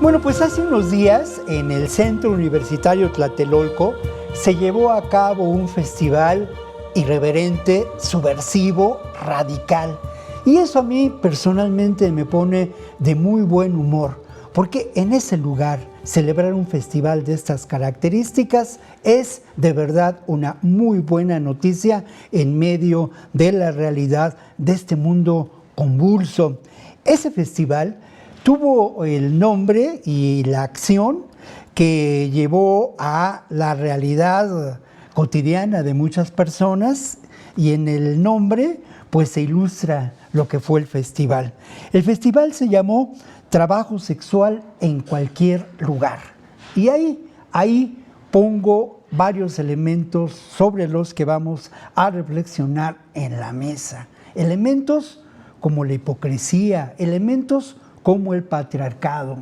Bueno, pues hace unos días en el Centro Universitario Tlatelolco se llevó a cabo un festival irreverente, subversivo, radical. Y eso a mí personalmente me pone de muy buen humor, porque en ese lugar celebrar un festival de estas características es de verdad una muy buena noticia en medio de la realidad de este mundo convulso. Ese festival tuvo el nombre y la acción que llevó a la realidad cotidiana de muchas personas, y en el nombre pues se ilustra lo que fue el festival. El festival se llamó Trabajo Sexual en Cualquier Lugar, y ahí pongo varios elementos sobre los que vamos a reflexionar en la mesa. Elementos como la hipocresía, elementos como el patriarcado.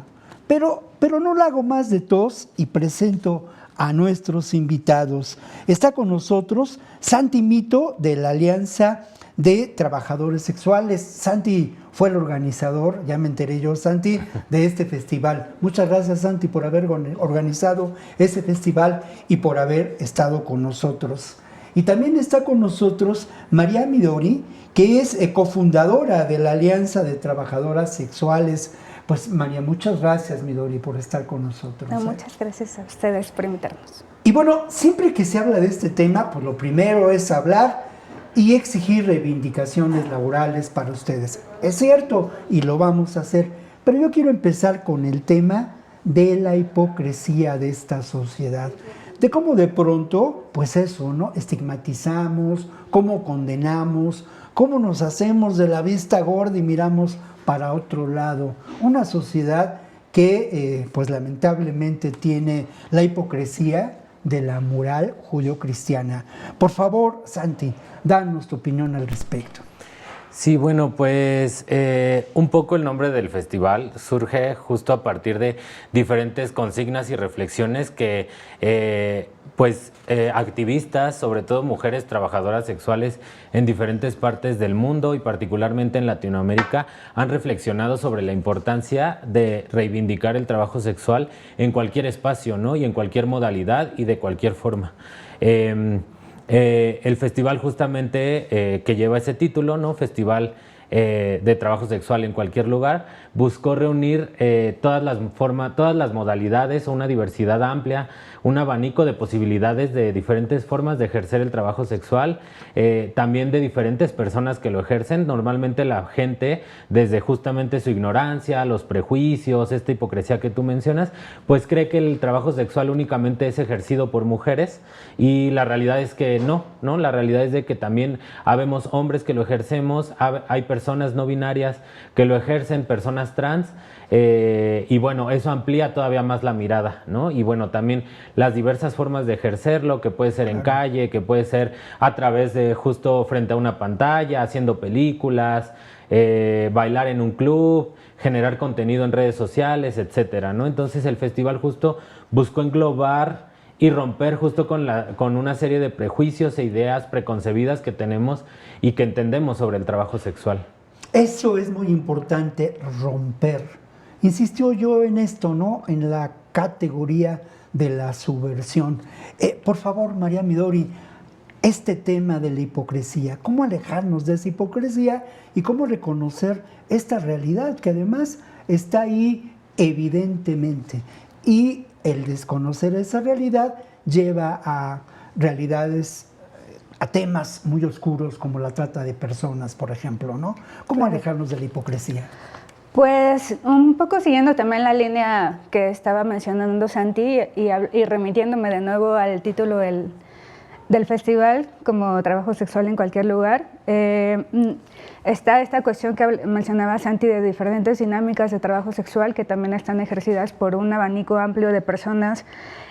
Pero no lo hago más de tos y presento a nuestros invitados. Está con nosotros Santi Mito, de la Alianza de Trabajadores Sexuales. Santi fue el organizador, ya me enteré yo, Santi, de este festival. Muchas gracias, Santi, por haber organizado ese festival y por haber estado con nosotros. Y también está con nosotros María Midori, que es cofundadora de la Alianza de Trabajadoras Sexuales. Pues María, muchas gracias, Midori, por estar con nosotros. No, muchas gracias a ustedes por invitarnos. Y bueno, siempre que se habla de este tema, pues lo primero es hablar y exigir reivindicaciones laborales para ustedes. Es cierto, y lo vamos a hacer, pero yo quiero empezar con el tema de la hipocresía de esta sociedad. De cómo de pronto, pues eso, ¿no? Estigmatizamos, cómo condenamos, cómo nos hacemos de la vista gorda y miramos para otro lado. Una sociedad que, pues lamentablemente, tiene la hipocresía de la moral judio-cristiana. Por favor, Santi, danos tu opinión al respecto. Sí, bueno, pues un poco el nombre del festival surge justo a partir de diferentes consignas y reflexiones que activistas, sobre todo mujeres trabajadoras sexuales en diferentes partes del mundo y particularmente en Latinoamérica, han reflexionado sobre la importancia de reivindicar el trabajo sexual en cualquier espacio, ¿no? Y en cualquier modalidad y de cualquier forma. El festival justamente que lleva ese título, ¿no? Festival de Trabajo Sexual en Cualquier Lugar, buscó reunir todas las modalidades, una diversidad amplia, un abanico de posibilidades de diferentes formas de ejercer el trabajo sexual, también de diferentes personas que lo ejercen. Normalmente la gente, desde justamente su ignorancia, los prejuicios, esta hipocresía que tú mencionas, pues cree que el trabajo sexual únicamente es ejercido por mujeres, y la realidad es que no, la realidad es de que también habemos hombres que lo ejercemos, hay personas no binarias que lo ejercen, personas trans, y bueno, eso amplía todavía más la mirada, ¿no? Y bueno, también las diversas formas de ejercerlo, que puede ser en calle, que puede ser a través de justo frente a una pantalla, haciendo películas, bailar en un club, generar contenido en redes sociales, etcétera, ¿no? Entonces el festival justo buscó englobar y romper justo con una serie de prejuicios e ideas preconcebidas que tenemos y que entendemos sobre el trabajo sexual. Eso es muy importante, romper. Insistió yo en esto, ¿no? En la categoría de la subversión. Por favor, María Midori, este tema de la hipocresía, ¿cómo alejarnos de esa hipocresía y cómo reconocer esta realidad que además está ahí evidentemente? Y el desconocer esa realidad lleva a realidades, a temas muy oscuros como la trata de personas, por ejemplo, ¿no? ¿Cómo alejarnos de la hipocresía? Pues un poco siguiendo también la línea que estaba mencionando Santi y remitiéndome de nuevo al título del festival como Trabajo Sexual en Cualquier Lugar, está esta cuestión que mencionaba Santi de diferentes dinámicas de trabajo sexual que también están ejercidas por un abanico amplio de personas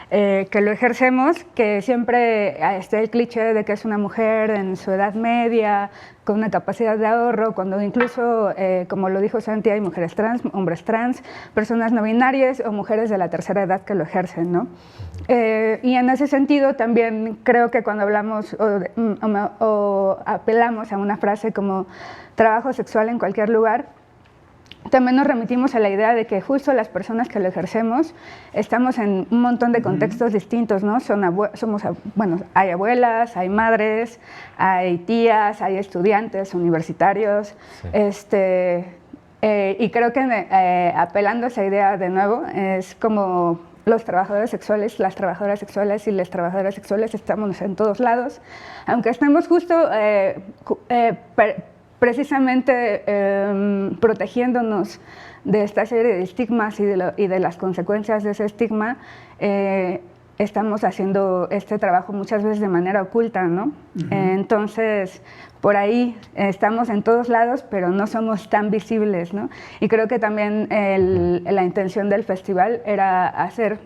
que lo ejercemos, que siempre está el cliché de que es una mujer en su edad media, con una capacidad de ahorro, cuando incluso, como lo dijo Santi, hay mujeres trans, hombres trans, personas no binarias o mujeres de la tercera edad que lo ejercen, ¿no? Y en ese sentido también creo que cuando hablamos o apelamos a una frase como trabajo sexual en cualquier lugar, también nos remitimos a la idea de que justo las personas que lo ejercemos estamos en un montón de contextos distintos, ¿no? Bueno, hay abuelas, hay madres, hay tías, hay estudiantes, universitarios, Sí. Y creo que apelando a esa idea de nuevo, es como los trabajadores sexuales, las trabajadoras sexuales y las trabajadoras sexuales estamos en todos lados, aunque estemos justo precisamente protegiéndonos de esta serie de estigmas y de las consecuencias de ese estigma, estamos haciendo este trabajo muchas veces de manera oculta, ¿no? Entonces, por ahí estamos en todos lados, pero no somos tan visibles, ¿no? Y creo que también la intención del festival era hacer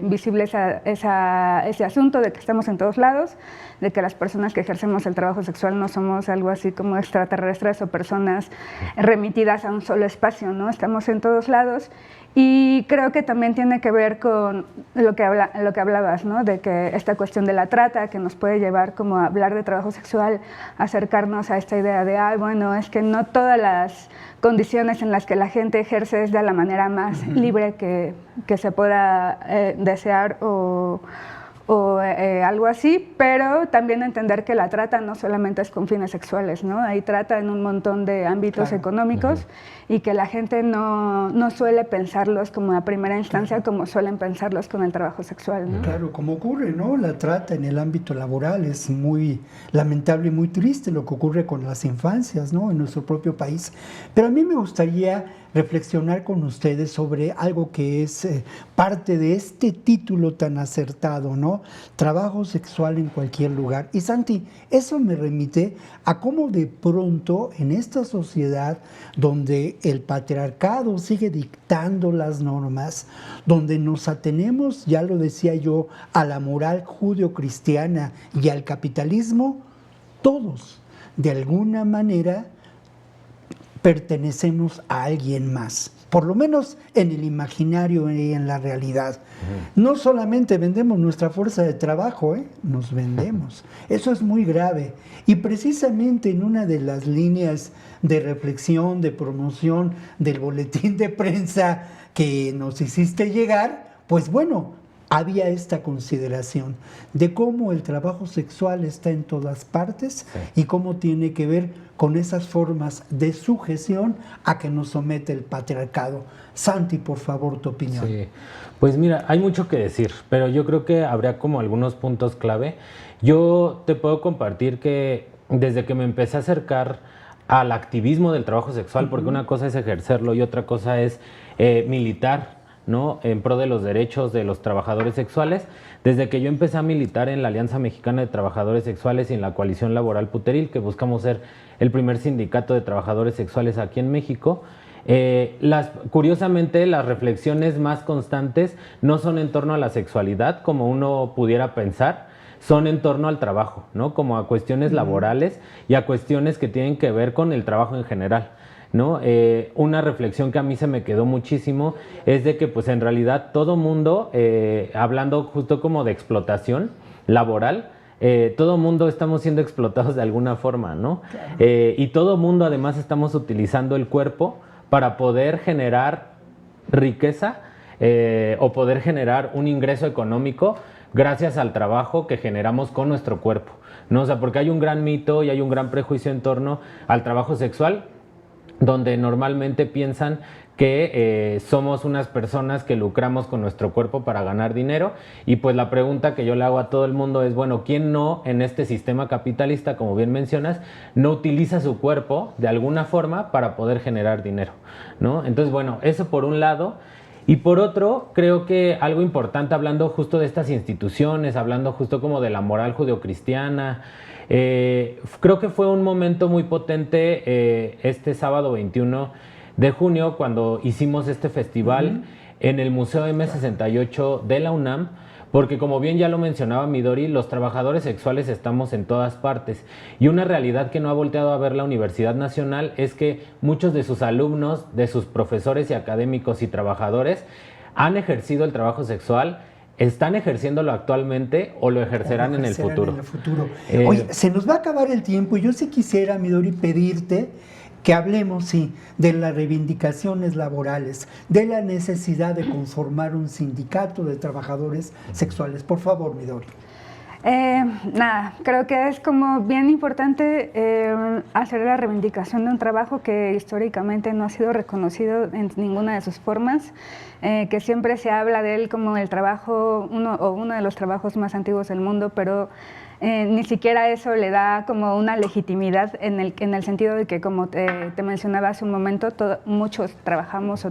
visible ese asunto de que estamos en todos lados, de que las personas que ejercemos el trabajo sexual no somos algo así como extraterrestres o personas remitidas a un solo espacio, ¿no? Estamos en todos lados. Y creo que también tiene que ver con lo que hablabas, ¿no? De que esta cuestión de la trata, que nos puede llevar como a hablar de trabajo sexual, acercarnos a esta idea de, bueno, es que no todas las condiciones en las que la gente ejerce es de la manera más libre que se pueda desear o algo así, pero también entender que la trata no solamente es con fines sexuales, ¿no? Hay trata en un montón de ámbitos económicos y que la gente no suele pensarlos como a primera instancia como suelen pensarlos con el trabajo sexual, ¿no? Claro, como ocurre, ¿no? La trata en el ámbito laboral es muy lamentable y muy triste lo que ocurre con las infancias, ¿no? En nuestro propio país. Pero a mí me gustaría reflexionar con ustedes sobre algo que es parte de este título tan acertado, ¿no? Trabajo sexual en cualquier lugar. Y Santi, eso me remite a cómo de pronto en esta sociedad donde el patriarcado sigue dictando las normas, donde nos atenemos, ya lo decía yo, a la moral judio-cristiana y al capitalismo, todos, de alguna manera, pertenecemos a alguien más, por lo menos en el imaginario y en la realidad. No solamente vendemos nuestra fuerza de trabajo, nos vendemos. Eso es muy grave. Y precisamente en una de las líneas de reflexión, de promoción del boletín de prensa que nos hiciste llegar, pues bueno, había esta consideración de cómo el trabajo sexual está en todas partes y cómo tiene que ver con esas formas de sujeción a que nos somete el patriarcado. Santi, por favor, tu opinión. Sí, pues mira, hay mucho que decir, pero yo creo que habría como algunos puntos clave. Yo te puedo compartir que desde que me empecé a acercar al activismo del trabajo sexual, porque una cosa es ejercerlo y otra cosa es militar, ¿no? En pro de los derechos de los trabajadores sexuales. Desde que yo empecé a militar en la Alianza Mexicana de Trabajadores Sexuales y en la Coalición Laboral Puteril, que buscamos ser el primer sindicato de trabajadores sexuales aquí en México, curiosamente las reflexiones más constantes no son en torno a la sexualidad, como uno pudiera pensar, son en torno al trabajo, ¿no? Como a cuestiones laborales y a cuestiones que tienen que ver con el trabajo en general, ¿no? Una reflexión que a mí se me quedó muchísimo es de que pues en realidad todo mundo, hablando justo como de explotación laboral, todo mundo estamos siendo explotados de alguna forma, ¿no? Claro. Y todo mundo además estamos utilizando el cuerpo para poder generar riqueza o poder generar un ingreso económico gracias al trabajo que generamos con nuestro cuerpo, ¿no? O sea, porque hay un gran mito y hay un gran prejuicio en torno al trabajo sexual, donde normalmente piensan que somos unas personas que lucramos con nuestro cuerpo para ganar dinero. Y pues la pregunta que yo le hago a todo el mundo es, bueno, ¿quién no en este sistema capitalista, como bien mencionas, no utiliza su cuerpo de alguna forma para poder generar dinero, ¿no? Entonces, bueno, eso por un lado. Y por otro, creo que algo importante, hablando justo de estas instituciones, hablando justo como de la moral judeocristiana, creo que fue un momento muy potente este sábado 21 de junio cuando hicimos este festival en el Museo M68 de la UNAM, porque como bien ya lo mencionaba Midori, los trabajadores sexuales estamos en todas partes y una realidad que no ha volteado a ver la Universidad Nacional es que muchos de sus alumnos, de sus profesores y académicos y trabajadores han ejercido el trabajo sexual, están ejerciéndolo actualmente o lo ejercerán en el futuro. Oye, se nos va a acabar el tiempo y yo sí quisiera, Midori, pedirte que hablemos, sí, de las reivindicaciones laborales, de la necesidad de conformar un sindicato de trabajadores sexuales. Por favor, Midori. Nada, creo que es como bien importante hacer la reivindicación de un trabajo que históricamente no ha sido reconocido en ninguna de sus formas, que siempre se habla de él como el trabajo, uno de los trabajos más antiguos del mundo, pero ni siquiera eso le da como una legitimidad en el sentido de que, como te mencionaba hace un momento, muchos trabajamos o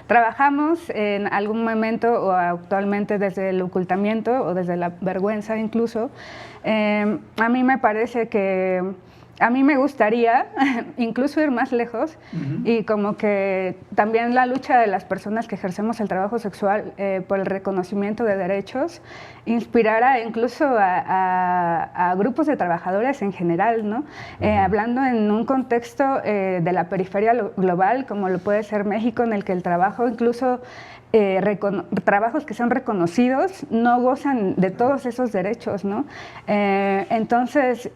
trabajamos en algún momento o actualmente desde el ocultamiento o desde la vergüenza incluso. A mí me parece que a mí me gustaría incluso ir más lejos y como que también la lucha de las personas que ejercemos el trabajo sexual por el reconocimiento de derechos inspirara incluso a grupos de trabajadores en general, ¿no? Hablando en un contexto de la periferia global, como lo puede ser México, en el que el trabajo incluso trabajos que son reconocidos no gozan de todos esos derechos, ¿no? Entonces,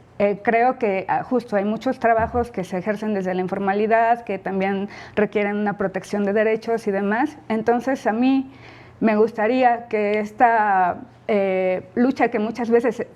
creo que justo hay muchos trabajos que se ejercen desde la informalidad, que también requieren una protección de derechos y demás. Entonces, a mí me gustaría que esta lucha que muchas veces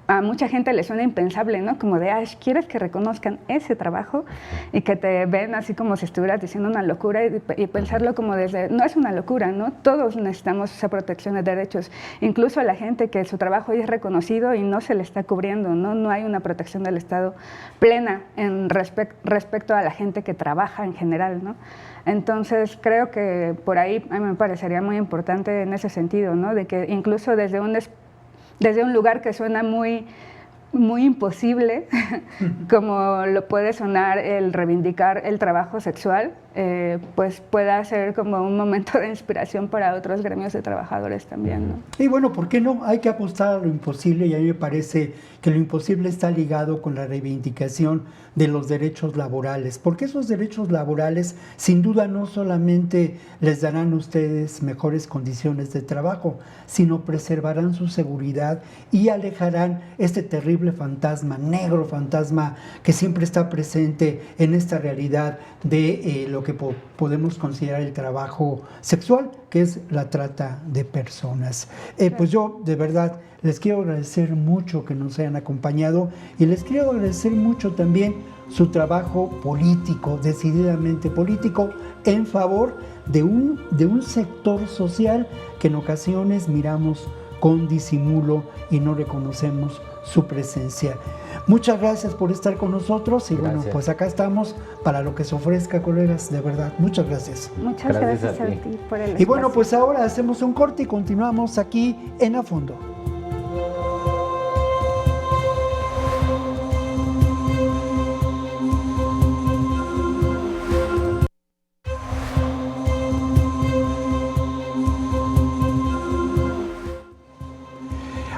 a mucha gente le suena impensable, ¿no? Como de, ¿quieres que reconozcan ese trabajo? Y que te ven así como si estuvieras diciendo una locura y pensarlo como desde, no es una locura, ¿no? Todos necesitamos esa protección de derechos, incluso a la gente que su trabajo es reconocido y no se le está cubriendo, ¿no? No hay una protección del Estado plena en respecto a la gente que trabaja en general, ¿no? Entonces, creo que por ahí a mí me parecería muy importante en ese sentido, ¿no? De que incluso desde un lugar que suena muy imposible, como lo puede sonar el reivindicar el trabajo sexual, pues pueda ser como un momento de inspiración para otros gremios de trabajadores también, ¿no? Y bueno, ¿por qué no? Hay que apostar a lo imposible y a mí me parece que lo imposible está ligado con la reivindicación de los derechos laborales, porque esos derechos laborales sin duda no solamente les darán a ustedes mejores condiciones de trabajo, sino preservarán su seguridad y alejarán este terrible fantasma, negro fantasma que siempre está presente en esta realidad de lo que podemos considerar el trabajo sexual, que es la trata de personas. Pues yo de verdad les quiero agradecer mucho que nos hayan acompañado y les quiero agradecer mucho también su trabajo político, decididamente político, en favor de un sector social que en ocasiones miramos con disimulo y no reconocemos su presencia. Muchas gracias por estar con nosotros y bueno, pues acá estamos para lo que se ofrezca, colegas, de verdad. Muchas gracias. Muchas gracias a ti por el espacio. Y bueno, pues ahora hacemos un corte y continuamos aquí en A Fondo.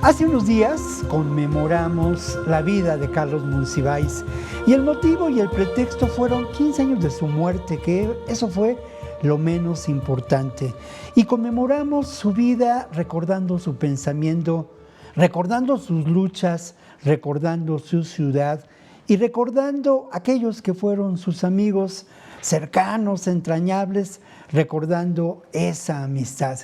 Hace unos días conmemoramos la vida de Carlos Monsiváis y el motivo y el pretexto fueron 15 años de su muerte, que eso fue lo menos importante. Y conmemoramos su vida recordando su pensamiento, recordando sus luchas, recordando su ciudad y recordando aquellos que fueron sus amigos cercanos, entrañables, recordando esa amistad.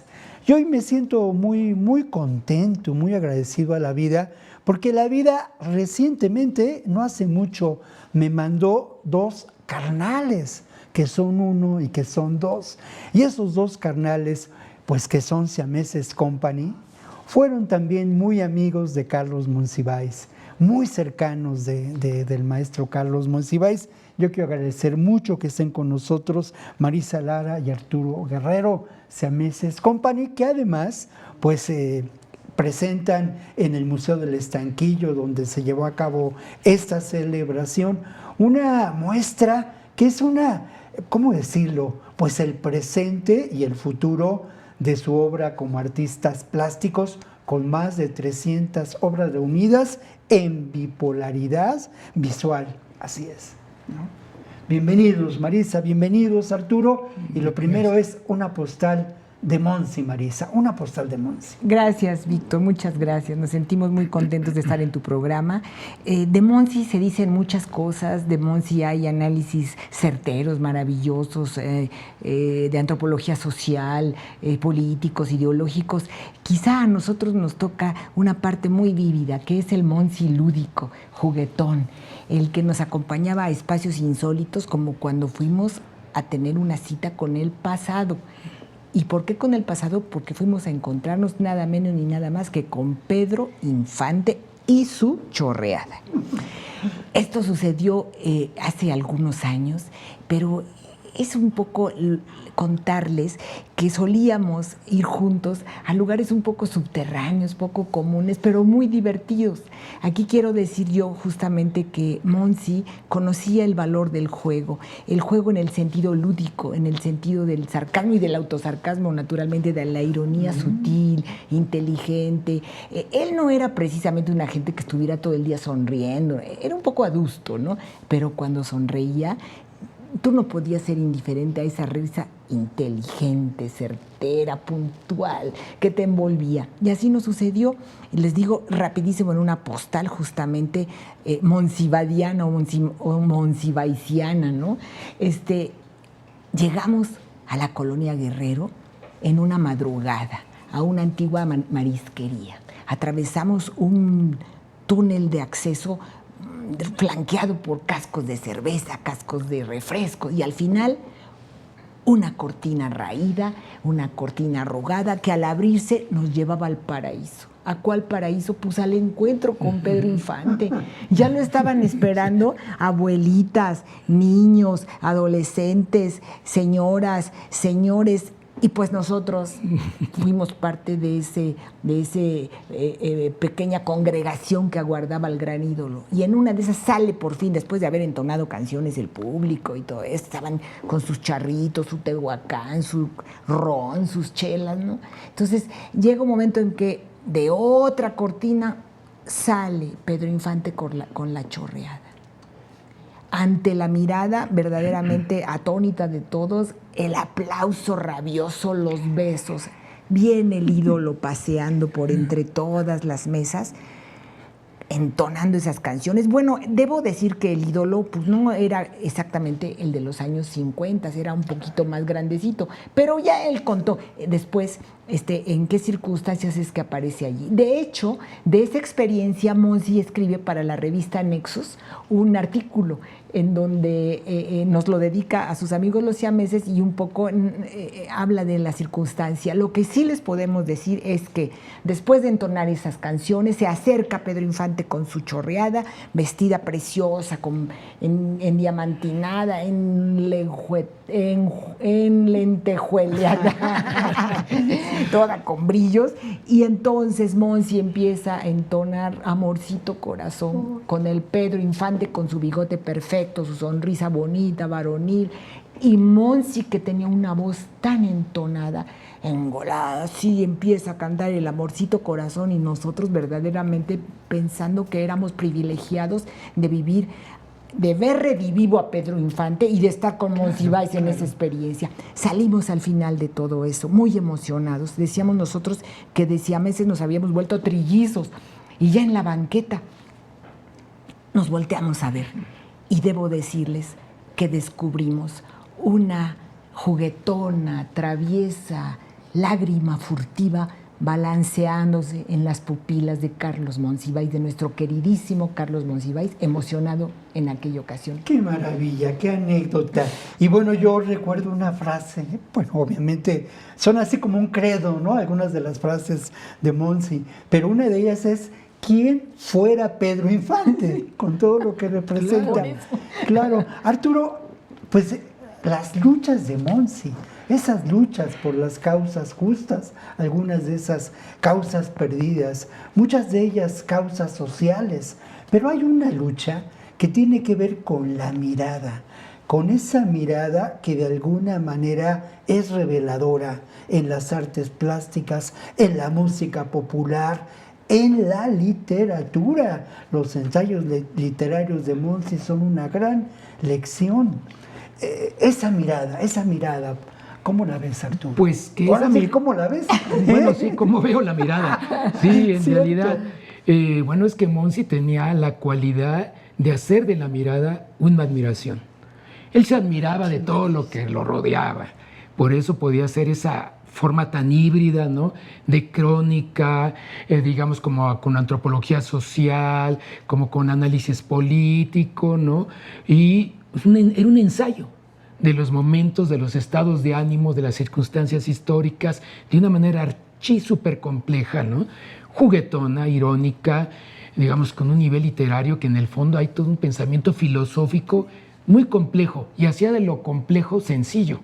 Y hoy me siento muy contento, muy agradecido a la vida, porque la vida recientemente, no hace mucho, me mandó 2 carnales, que son 1 y que son 2. Y esos 2 carnales, pues que son siameses company, fueron también muy amigos de Carlos Monsiváis, muy cercanos del maestro Carlos Monsiváis. Yo quiero agradecer mucho que estén con nosotros Marisa Lara y Arturo Guerrero, siameses company, que además pues presentan en el Museo del Estanquillo, donde se llevó a cabo esta celebración, una muestra que es ¿cómo decirlo? Pues el presente y el futuro de su obra como artistas plásticos, con más de 300 obras reunidas en bipolaridad visual. Así es, ¿no? Bienvenidos Marisa, bienvenidos Arturo, y lo primero es una postal de Monsi, Marisa, una postal de Monsi. Gracias, Víctor, muchas gracias. Nos sentimos muy contentos de estar en tu programa. De Monsi se dicen muchas cosas, de Monsi hay análisis certeros, maravillosos, de antropología social, políticos, ideológicos. Quizá a nosotros nos toca una parte muy vívida, que es el Monsi lúdico, juguetón, el que nos acompañaba a espacios insólitos, como cuando fuimos a tener una cita con el pasado. ¿Y por qué con el pasado? Porque fuimos a encontrarnos nada menos ni nada más que con Pedro Infante y su chorreada. Esto sucedió hace algunos años, pero es un poco contarles que solíamos ir juntos a lugares un poco subterráneos, poco comunes, pero muy divertidos. Aquí quiero decir yo justamente que Monsi conocía el valor del juego en el sentido lúdico, en el sentido del sarcasmo y del autosarcasmo, naturalmente, de la ironía sutil, inteligente. Él no era precisamente una gente que estuviera todo el día sonriendo, era un poco adusto, ¿no? Pero cuando sonreía, tú no podías ser indiferente a esa risa inteligente, certera, puntual, que te envolvía. Y así nos sucedió, y les digo rapidísimo en una postal justamente monsivadiana o monsivaiciana, ¿no? Llegamos a la colonia Guerrero en una madrugada, a una antigua marisquería. Atravesamos un túnel de acceso flanqueado por cascos de cerveza, cascos de refresco, y al final una cortina raída, una cortina arrugada que al abrirse nos llevaba al paraíso. ¿A cuál paraíso? Pues al encuentro con Pedro Infante. Ya lo estaban esperando abuelitas, niños, adolescentes, señoras, señores. Y pues nosotros fuimos parte de ese pequeña congregación que aguardaba al gran ídolo. Y en una de esas sale por fin, después de haber entonado canciones el público y todo eso, estaban con sus charritos, su tehuacán, su ron, sus chelas, ¿no? Entonces llega un momento en que de otra cortina sale Pedro Infante con la chorreada. Ante la mirada verdaderamente atónita de todos, el aplauso rabioso, los besos. Viene el ídolo paseando por entre todas las mesas, entonando esas canciones. Bueno, debo decir que el ídolo pues no era exactamente el de los años 50, era un poquito más grandecito, pero ya él contó después en qué circunstancias es que aparece allí. De hecho, de esa experiencia, Monsi escribe para la revista Nexos un artículo en donde nos lo dedica a sus amigos los siameses y un poco habla de la circunstancia. Lo que sí les podemos decir es que después de entonar esas canciones, se acerca Pedro Infante con su chorreada, vestida preciosa, en diamantinada, en lentejueleada, toda con brillos, y entonces Monsi empieza a entonar Amorcito Corazón con el Pedro Infante con su bigote perfecto, su sonrisa bonita, varonil, y Monsi, que tenía una voz tan entonada, engolada, así empieza a cantar el Amorcito Corazón, y nosotros verdaderamente pensando que éramos privilegiados de ver revivivo a Pedro Infante y de estar con Monsiváis en esa experiencia. Salimos al final de todo eso muy emocionados. Decíamos nosotros que de siameses nos habíamos vuelto trillizos, y ya en la banqueta nos volteamos a ver. Y debo decirles que descubrimos una juguetona, traviesa, lágrima furtiva balanceándose en las pupilas de Carlos Monsiváis, de nuestro queridísimo Carlos Monsiváis, emocionado en aquella ocasión. ¡Qué maravilla! ¡Qué anécdota! Y bueno, yo recuerdo una frase, bueno, obviamente son así como un credo, ¿no? Algunas de las frases de Monsi, pero una de ellas es: ¿quién fuera Pedro Infante? Con todo lo que representa. Claro, Arturo, pues las luchas de Monsi, esas luchas por las causas justas, algunas de esas causas perdidas, muchas de ellas causas sociales, pero hay una lucha que tiene que ver con la mirada, con esa mirada que de alguna manera es reveladora en las artes plásticas, en la música popular, en la literatura. Los ensayos literarios de Monsi son una gran lección. Esa mirada ¿Cómo la ves, Arturo? Pues que Ahora esa sí, ¿cómo la ves? Bueno, sí, como veo la mirada. Sí, en Cierto. realidad. Bueno, es que Monsi tenía la cualidad de hacer de la mirada una admiración. Él se admiraba de todo lo que lo rodeaba. Por eso podía hacer esa forma tan híbrida, ¿no? De crónica, digamos, como con antropología social, como con análisis político, ¿no? Y era un ensayo de los momentos, de los estados de ánimo, de las circunstancias históricas, de una manera súper compleja, ¿no? Juguetona, irónica, digamos, con un nivel literario que en el fondo hay todo un pensamiento filosófico muy complejo y hacía de lo complejo sencillo.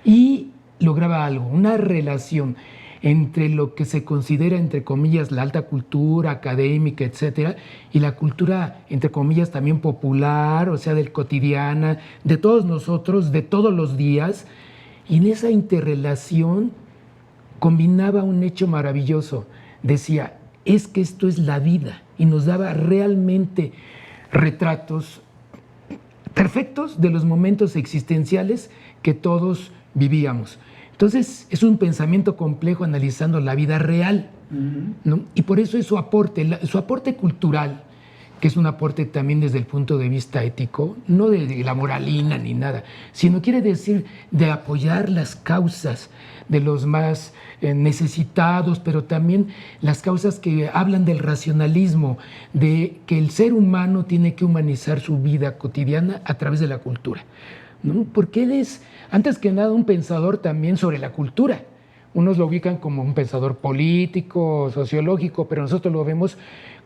Y lograba algo, una relación entre lo que se considera, entre comillas, la alta cultura académica, etcétera, y la cultura, entre comillas, también popular, o sea, del cotidiana, de todos nosotros, de todos los días. Y en esa interrelación combinaba un hecho maravilloso. Decía, es que esto es la vida, y nos daba realmente retratos perfectos de los momentos existenciales que todos vivíamos. Entonces, es un pensamiento complejo analizando la vida real, ¿no? Y por eso es su aporte cultural, que es un aporte también desde el punto de vista ético, no de la moralina ni nada, sino quiere decir de apoyar las causas de los más necesitados, pero también las causas que hablan del racionalismo, de que el ser humano tiene que humanizar su vida cotidiana a través de la cultura, ¿no? Porque él es, antes que nada, un pensador también sobre la cultura. Unos lo ubican como un pensador político, sociológico, pero nosotros lo vemos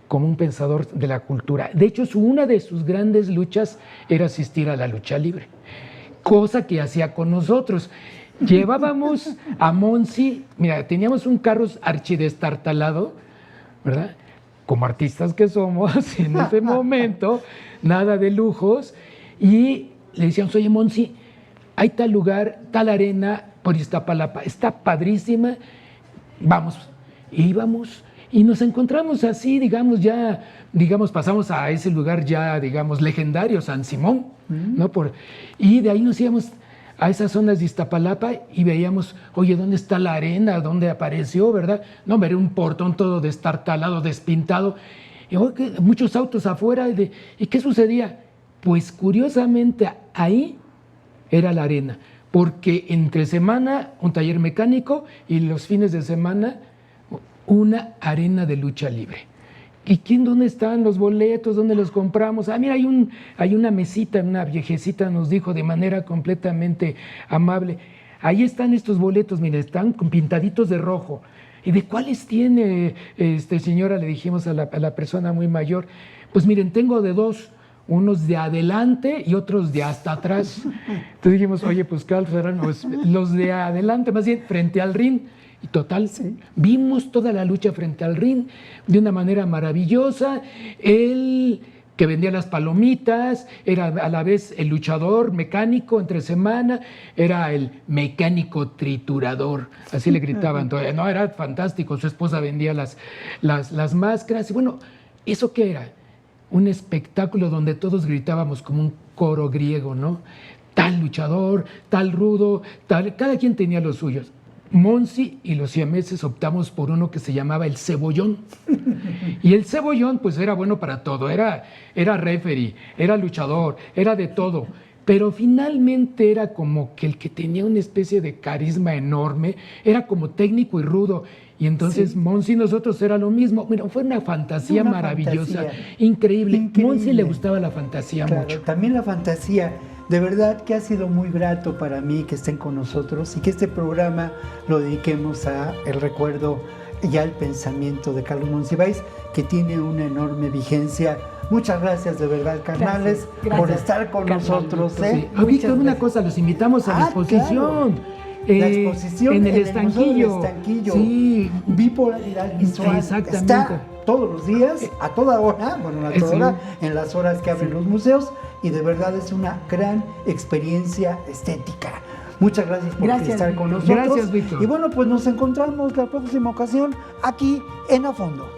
como un pensador de la cultura. De hecho, una de sus grandes luchas era asistir a la lucha libre, cosa que hacía con nosotros. Llevábamos a Monsi, mira, teníamos un carro archidestartalado, ¿verdad? Como artistas que somos en ese momento, nada de lujos, y le decíamos, oye, Monsi, hay tal lugar, tal arena por Iztapalapa, está padrísima, vamos. Y íbamos y nos encontramos así, digamos, pasamos a ese lugar ya, digamos, legendario, San Simón, ¿no? Y de ahí nos íbamos a esas zonas de Iztapalapa y veíamos, oye, ¿dónde está la arena? ¿Dónde apareció, verdad? No, era un portón todo destartalado, despintado, y muchos autos afuera. ¿Y qué sucedía? Pues curiosamente ahí era la arena, porque entre semana un taller mecánico y los fines de semana una arena de lucha libre. ¿Y dónde están los boletos? ¿Dónde los compramos? Ah, mira, hay una mesita, una viejecita nos dijo de manera completamente amable, ahí están estos boletos, mira, están pintaditos de rojo. ¿Y de cuáles tiene, señora? Le dijimos a la persona muy mayor. Pues miren, tengo de dos, unos de adelante y otros de hasta atrás. Entonces dijimos, oye, pues claro, serán los de adelante, más bien frente al ring. Y total, sí, vimos toda la lucha frente al ring de una manera maravillosa. Él, que vendía las palomitas, era a la vez el luchador mecánico entre semana, era el mecánico triturador, así le gritaban. Entonces, no, era fantástico. Su esposa vendía las máscaras. Y bueno, ¿eso qué era? Un espectáculo donde todos gritábamos como un coro griego, ¿no? Tal luchador, tal rudo, tal, cada quien tenía los suyos. Monsi y los siameses optamos por uno que se llamaba el Cebollón. Y el Cebollón, pues era bueno para todo, era referee, era luchador, era de todo. Pero finalmente era como que el que tenía una especie de carisma enorme, era como técnico y rudo. Y entonces sí, Monsi y nosotros era lo mismo. Bueno, fue una fantasía maravillosa, increíble. Monsi le gustaba la fantasía mucho. También la fantasía. De verdad que ha sido muy grato para mí que estén con nosotros y que este programa lo dediquemos a el recuerdo y al pensamiento de Carlos Monsiváis, que tiene una enorme vigencia. Muchas gracias de verdad, carnales, por estar con nosotros. Sí. Víctor, una cosa, los invitamos a la exposición. Claro. La exposición en el estanquillo. Sí. Bipolaridad visual. Exactamente. Está todos los días, a toda hora, bueno, a toda hora, en las horas que abren los museos, y de verdad es una gran experiencia estética. Muchas gracias por estar con nosotros. Gracias, Víctor. Y bueno, pues nos encontramos la próxima ocasión aquí en A Fondo.